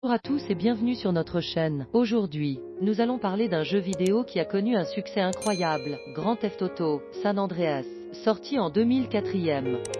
Bonjour à tous et bienvenue sur notre chaîne. Aujourd'hui, nous allons parler d'un jeu vidéo qui a connu un succès incroyable, Grand Theft Auto, San Andreas. Sorti en 2004,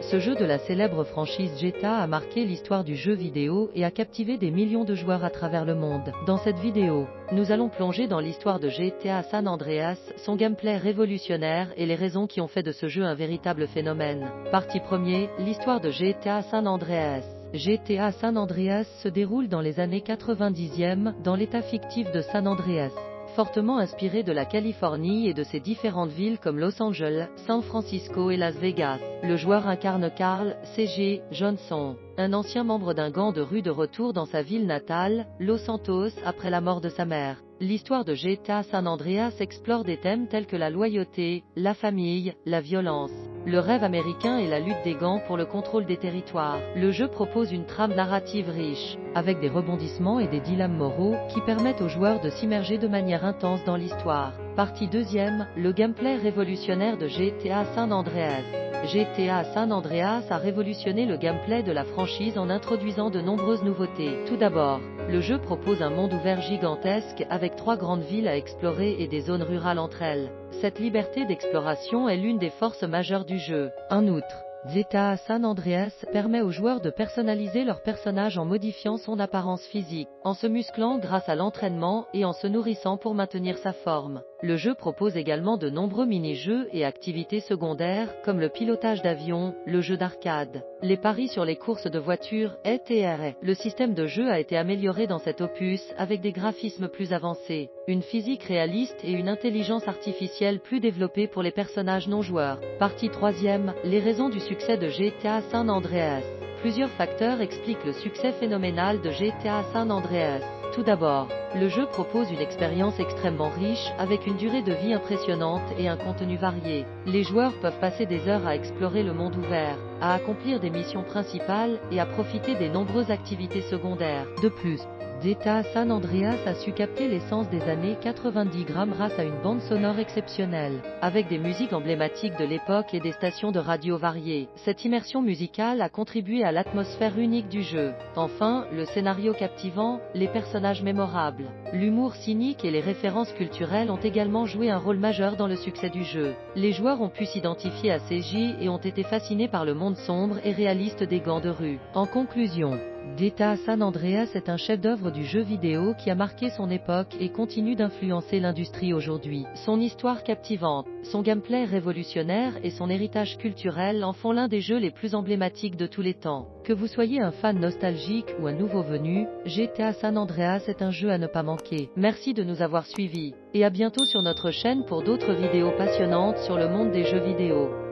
ce jeu de la célèbre franchise GTA a marqué l'histoire du jeu vidéo et a captivé des millions de joueurs à travers le monde. Dans cette vidéo, nous allons plonger dans l'histoire de GTA San Andreas, son gameplay révolutionnaire et les raisons qui ont fait de ce jeu un véritable phénomène. Partie 1er, l'histoire de GTA San Andreas. GTA San Andreas se déroule dans les années 90e, dans l'état fictif de San Andreas. Fortement inspiré de la Californie et de ses différentes villes comme Los Angeles, San Francisco et Las Vegas, le joueur incarne Carl C.G. Johnson, un ancien membre d'un gang de rue de retour dans sa ville natale, Los Santos, après la mort de sa mère. L'histoire de GTA San Andreas explore des thèmes tels que la loyauté, la famille, la violence, le rêve américain et la lutte des gangs pour le contrôle des territoires. Le jeu propose une trame narrative riche, avec des rebondissements et des dilemmes moraux qui permettent aux joueurs de s'immerger de manière intense dans l'histoire. Partie 2e, le gameplay révolutionnaire de GTA San Andreas. GTA San Andreas a révolutionné le gameplay de la franchise en introduisant de nombreuses nouveautés. Tout d'abord, le jeu propose un monde ouvert gigantesque avec 3 grandes villes à explorer et des zones rurales entre elles. Cette liberté d'exploration est l'une des forces majeures du jeu. En outre, GTA San Andreas permet aux joueurs de personnaliser leur personnage en modifiant son apparence physique, en se musclant grâce à l'entraînement et en se nourrissant pour maintenir sa forme. Le jeu propose également de nombreux mini-jeux et activités secondaires comme le pilotage d'avion, le jeu d'arcade, les paris sur les courses de voitures, etc. Le système de jeu a été amélioré dans cet opus avec des graphismes plus avancés, une physique réaliste et une intelligence artificielle plus développée pour les personnages non joueurs. Partie 3e, les raisons du succès de GTA San Andreas. Plusieurs facteurs expliquent le succès phénoménal de GTA San Andreas. Tout d'abord, le jeu propose une expérience extrêmement riche, avec une durée de vie impressionnante et un contenu varié. Les joueurs peuvent passer des heures à explorer le monde ouvert, à accomplir des missions principales et à profiter des nombreuses activités secondaires. De plus, GTA San Andreas a su capter l'essence des années 90 grâce à une bande sonore exceptionnelle, avec des musiques emblématiques de l'époque et des stations de radio variées. Cette immersion musicale a contribué à l'atmosphère unique du jeu. Enfin, le scénario captivant, les personnages mémorables, l'humour cynique et les références culturelles ont également joué un rôle majeur dans le succès du jeu. Les joueurs ont pu s'identifier à CJ et ont été fascinés par le monde sombre et réaliste des gangs de rue. En conclusion, GTA San Andreas est un chef-d'œuvre du jeu vidéo qui a marqué son époque et continue d'influencer l'industrie aujourd'hui. Son histoire captivante, son gameplay révolutionnaire et son héritage culturel en font l'un des jeux les plus emblématiques de tous les temps. Que vous soyez un fan nostalgique ou un nouveau venu, GTA San Andreas est un jeu à ne pas manquer. Merci de nous avoir suivis, et à bientôt sur notre chaîne pour d'autres vidéos passionnantes sur le monde des jeux vidéo.